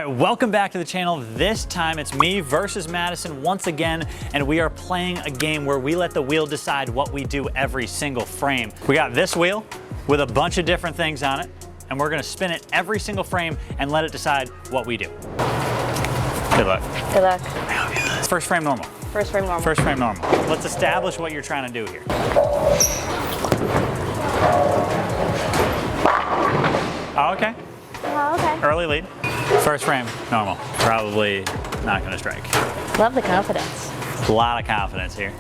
right, welcome back to the channel. This time it's me versus Madison once again, and we are playing a game where we let the wheel decide what we do every single frame. We got this wheel with a bunch of different things on it, and we're gonna spin it every single frame and let it decide what we do. Good luck. Good luck. First frame normal. First frame normal. First frame normal. Let's establish what you're trying to do here. Oh, okay. Oh, okay. Early lead. First frame normal. Probably not gonna strike. Love the confidence. A lot of confidence here.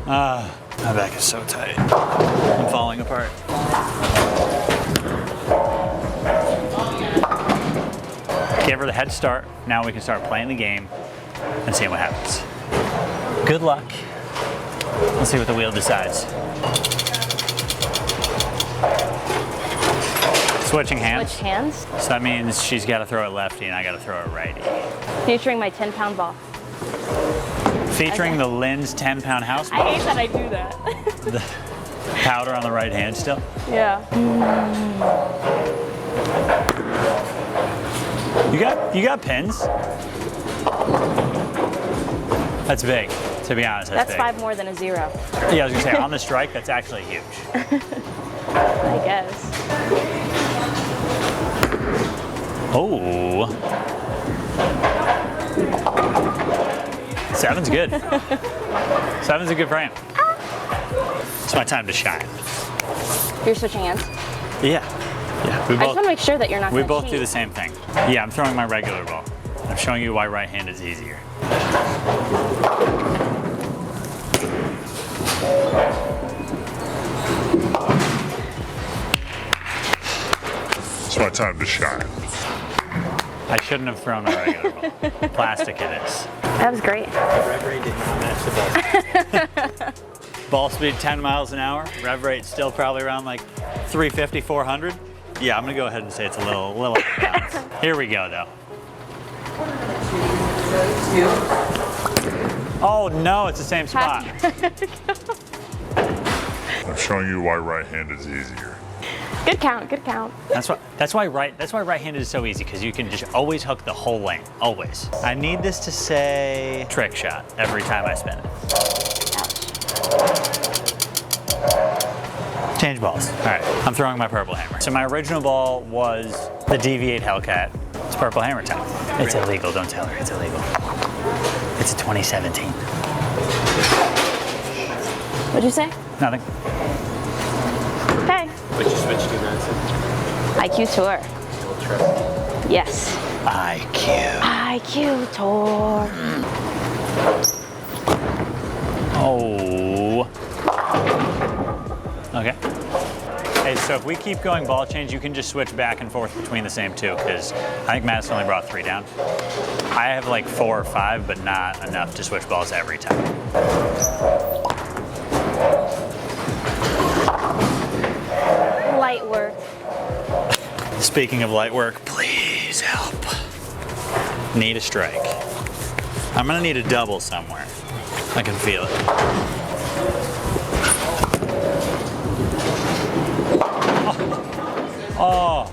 My back is so tight. I'm falling apart. Give her the head start. Now we can start playing the game and seeing what happens. Good luck. Let's see what the wheel decides. Switching hands. Switch hands. So that means she's got to throw it lefty and I got to throw it righty. Featuring my 10-pound ball. Featuring the Lynn's 10-pound house ball. I hate that I do that. The powder on the right hand still. Yeah. You got pins. That's big, to be honest. That's big. 5 more than a 0. Yeah, I was gonna say on the strike, that's actually huge. I guess. Oh. 7's good. 7's a good frame. It's my time to shine. You're switching hands? Yeah. We I just want to make sure that you're not We gonna both cheat. do the same thing. Yeah, I'm throwing my regular ball. I'm showing you why right hand is easier. It's my time to shine. I shouldn't have thrown a regular ball. Plastic it is. That was great. Rev rate did not match the ball. Ball speed 10 miles an hour. Rev rate still probably around like 350, 400. Yeah, I'm gonna go ahead and say it's a little out of bounds. Here we go though. Oh no, it's the same spot. I'm showing you why right hand is easier. Good count, good count. That's why right-handed is so easy, because you can just always hook the whole lane, always. I need this to say trick shot every time I spin it. Ouch. Change balls. All right, I'm throwing my purple hammer. So my original ball was the Deviate Hellcat. It's purple hammer time. It's illegal, don't tell her, it's illegal. It's a 2017. What'd you say? Nothing. Okay. What'd you switch to, Madison? IQ Tour. Old trusty. Yes. IQ. IQ Tour. Oh. Okay. Hey, so if we keep going ball change, you can just switch back and forth between the same two, because I think Madison only brought 3 down. I have like 4 or 5, but not enough to switch balls every time. Light work. Speaking of light work, please help. Need a strike. I'm gonna need a double somewhere. I can feel it. Oh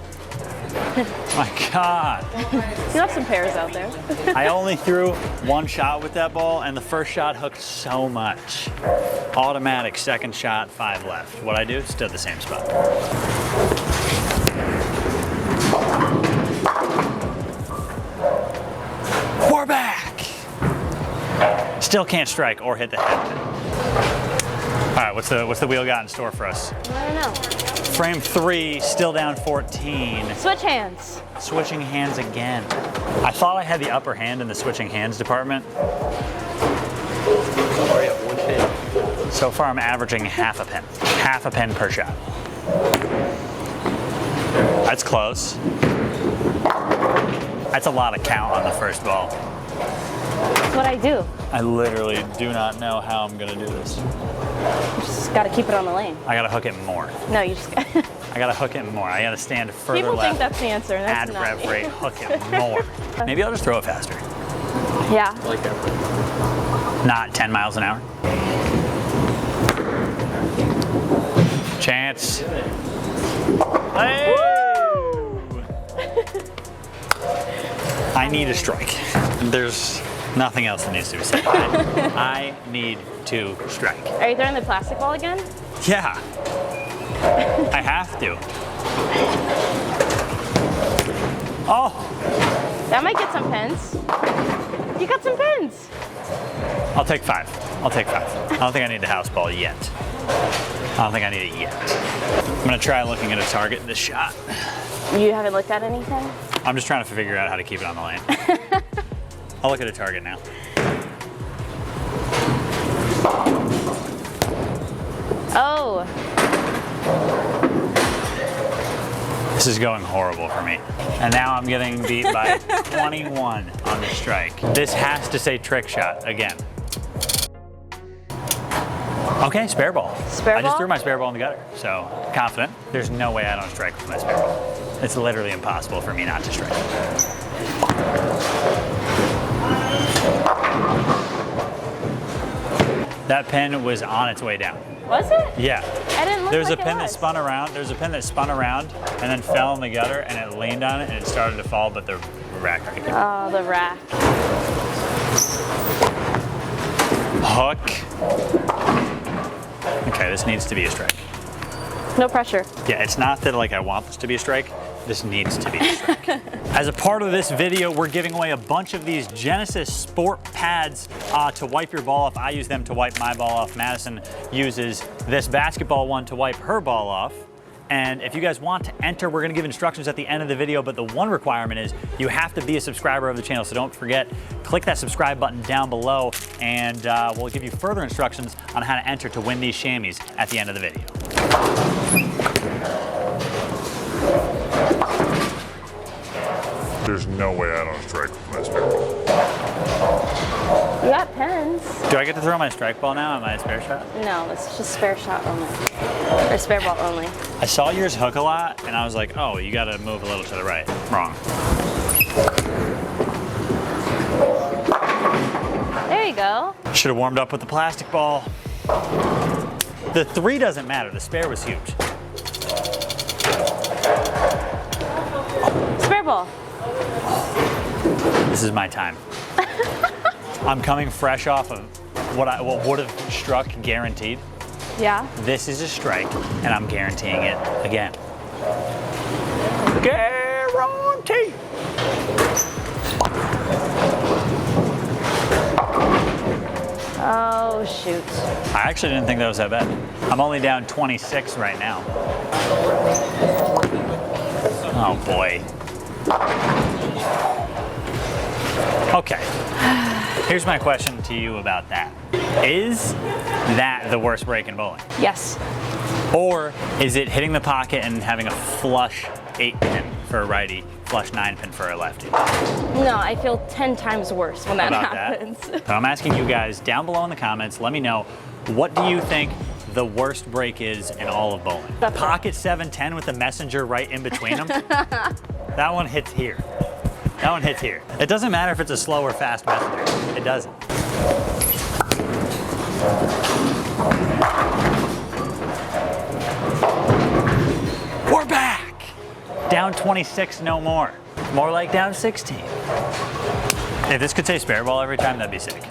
my God. You have some pairs out there. I only threw 1 shot with that ball, and the first shot hooked so much. Automatic second shot, 5 left. What I do, stood the same spot. We're back. Still can't strike or hit the head. All right, what's the wheel got in store for us? I don't know. Frame 3, still down 14. Switch hands. Switching hands again. I thought I had the upper hand in the switching hands department. Sorry, at 1 pin. So far I'm averaging half a pin. Half a pin per shot. That's close. That's a lot of count on the first ball. That's what I do. I literally do not know how I'm gonna do this. You just gotta keep it on the lane. I gotta hook it more. No, you just I gotta hook it more. I gotta stand further People left. think that's the answer, and that's Add not rev me. rate, hook it more. Maybe I'll just throw it faster. Yeah. I like that one. Not 10 miles an hour. Chance. Hey! I need a strike. There's nothing else that needs to be said. I need to strike. Are you throwing the plastic ball again? Yeah. I have to. Oh! That might get some pins. You got some pins. I'll take 5. I'll take 5. I don't think I need the house ball yet. I don't think I need it yet. I'm gonna try looking at a target this shot. You haven't looked at anything? I'm just trying to figure out how to keep it on the lane. I'll look at a target now. Oh. This is going horrible for me. And now I'm getting beat by 21 on the strike. This has to say trick shot again. Okay, spare ball. Spare I just ball? threw my spare ball in the gutter, so confident. There's no way I don't strike with my spare ball. It's literally impossible for me not to strike. That pin was on its way down. Was it? Yeah. I didn't look There's like a pin it that was. spun around. There's a pin that spun around and then fell in the gutter and it leaned on it and it started to fall, but the rack right there. Oh, the rack. Hook. Okay, this needs to be a strike. No pressure. Yeah, it's not that like I want this to be a strike. This needs to be a strike. As a part of this video, we're giving away a bunch of these Genesis Sport pads to wipe your ball off. I use them to wipe my ball off. Madison uses this basketball one to wipe her ball off. And if you guys want to enter, we're gonna give instructions at the end of the video, but the one requirement is you have to be a subscriber of the channel, so don't forget, click that subscribe button down below, and we'll give you further instructions on how to enter to win these chamois at the end of the video. There's no way I don't strike with my spare ball. You got pins. Do I get to throw my strike ball now on my spare shot? No, it's just spare shot only. Or spare ball only. I saw yours hook a lot, and I was like, oh, you gotta move a little to the right. Wrong. There you go. Should have warmed up with the plastic ball. The 3 doesn't matter, the spare was huge. Spare ball. This is my time. I'm coming fresh off of what would have struck guaranteed. Yeah. This is a strike, and I'm guaranteeing it again. Guarantee! Oh, shoot. I actually didn't think that was that bad. I'm only down 26 right now. Oh boy. Okay. Here's my question to you about that. Is that the worst break in bowling? Yes. Or is it hitting the pocket and having a flush 8-pin for a righty, flush 9-pin for a lefty? No, I feel 10 times worse when that About happens. that. So I'm asking you guys down below in the comments, let me know, what do you think the worst break is in all of bowling? That's right. Pocket 710 with the messenger right in between them? That one hits here. That one hits here. It doesn't matter if it's a slow or fast messenger. It doesn't. We're back! Down 26, no more. More like down 16. If this could say spare ball every time, that'd be sick.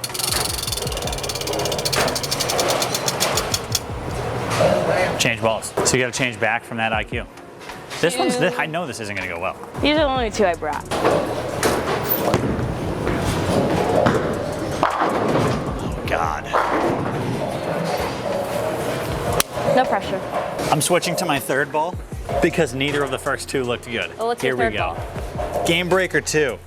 Change balls. So you gotta change back from that IQ. This one's, I know this isn't gonna go well. These are the only 2 I brought. Oh God. No pressure. I'm switching to my 3rd ball because neither of the first 2 looked good. Oh, what's Here your we 3rd go. ball? Game breaker 2.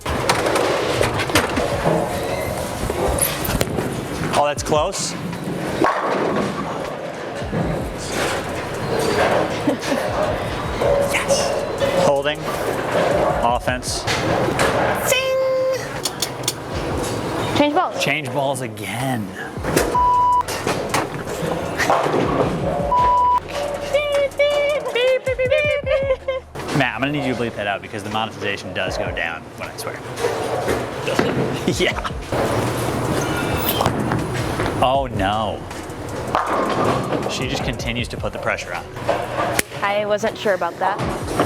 Oh, that's close. Yes. Holding. Offense. Zing! Change balls. Change balls again. Matt, I'm gonna need you to bleep that out because the monetization does go down when I swear. Does it? Yeah. Oh no. She just continues to put the pressure on. I wasn't sure about that.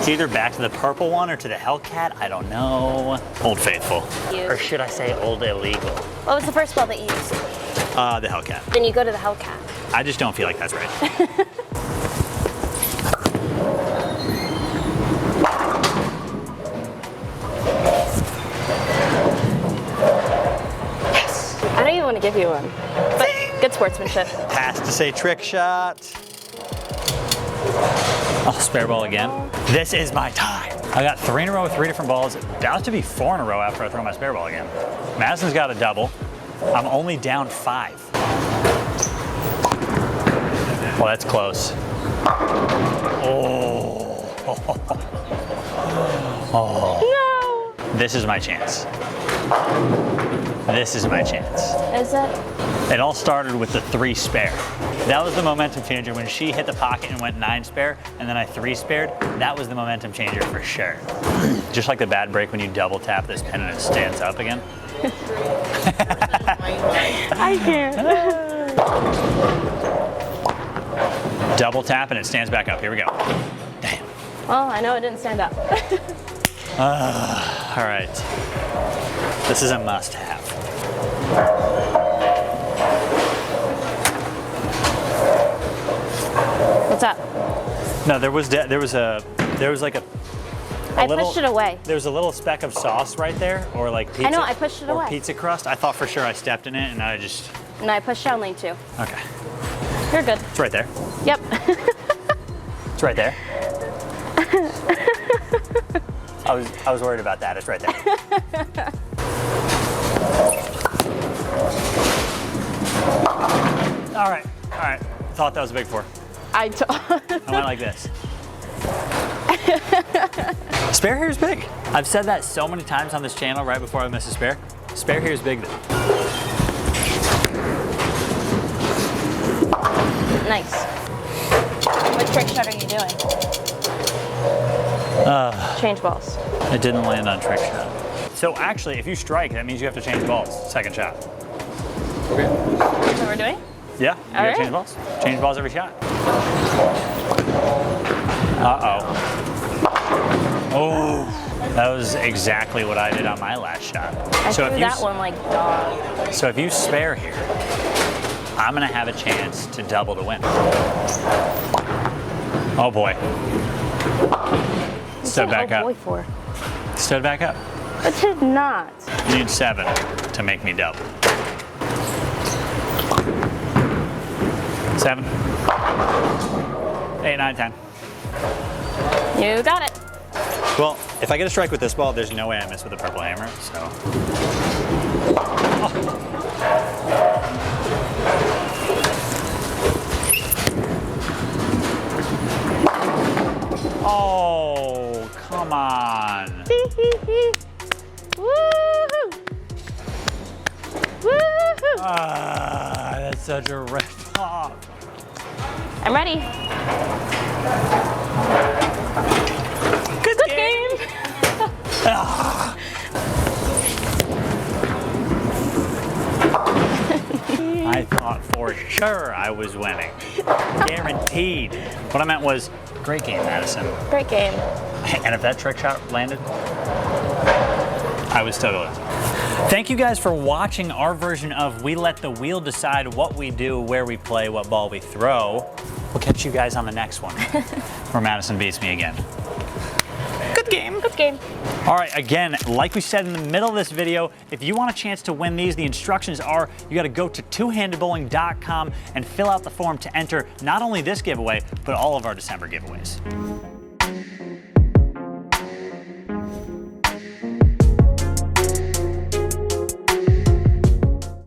It's either back to the purple one or to the Hellcat. I don't know. Old Faithful. Or should I say Old Illegal? What was the first ball that you used? The Hellcat. Then you go to the Hellcat. I just don't feel like that's right. I don't even want to give you one. But good sportsmanship. Pass to say trick shot. Oh, spare ball again. This is my time. I got 3 in a row with 3 different balls. About to be 4 in a row after I throw my spare ball again. Madison's got a double. I'm only down 5. Well, that's close. Oh. Oh. No! This is my chance. This is my chance. Is it? It all started with the 3 spare. That was the momentum changer when she hit the pocket and went 9 spare, and then I 3 spared. That was the momentum changer for sure. Just like the bad break when you double tap this pin and it stands up again. I can't. Double tap and it stands back up. Here we go. Damn. Well, I know it didn't stand up. All right. This is a must-have. What's up? No, there was like a I little, pushed it away. There was a little speck of sauce right there, or like pizza. I know, I pushed it or away. pizza crust. I thought for sure I stepped in it, and I just. No, I pushed down lane 2. Okay. You're good. It's right there. Yep. It's right there. I was worried about that. It's right there. All right. Thought that was a big 4. I went like this. Spare here is big. I've said that so many times on this channel right before I miss a spare. Spare here is big though. Nice. What trick shot are you doing? Change balls. It didn't land on trick shot. So actually, if you strike, that means you have to change balls. Second shot. Okay. That's what we're doing? Yeah, you gotta right. change balls. Change balls every shot. Uh-oh. Oh, that was exactly what I did on my last shot. I So threw that one like dog. So if you spare here, I'm gonna have a chance to double to win. Oh boy. Stood back up. Boy for? Stood back up. It did not. You need 7 to make me double. 7, 8, 9, 10. You got it. Well, if I get a strike with this ball, there's no way I miss with the purple hammer, so. Oh, come on. Woohoo! Woohoo! That's such a rip-off. I'm ready. Good game. I thought for sure I was winning. Guaranteed. What I meant was, great game, Madison. Great game. And if that trick shot landed, I would still go. Thank you guys for watching our version of We Let the Wheel Decide what we do, where we play, what ball we throw. We'll catch you guys on the next one, where Madison beats me again. Good game. Good game. All right, again, like we said in the middle of this video, if you want a chance to win these, the instructions are you gotta go to twohandedbowling.com and fill out the form to enter not only this giveaway, but all of our December giveaways.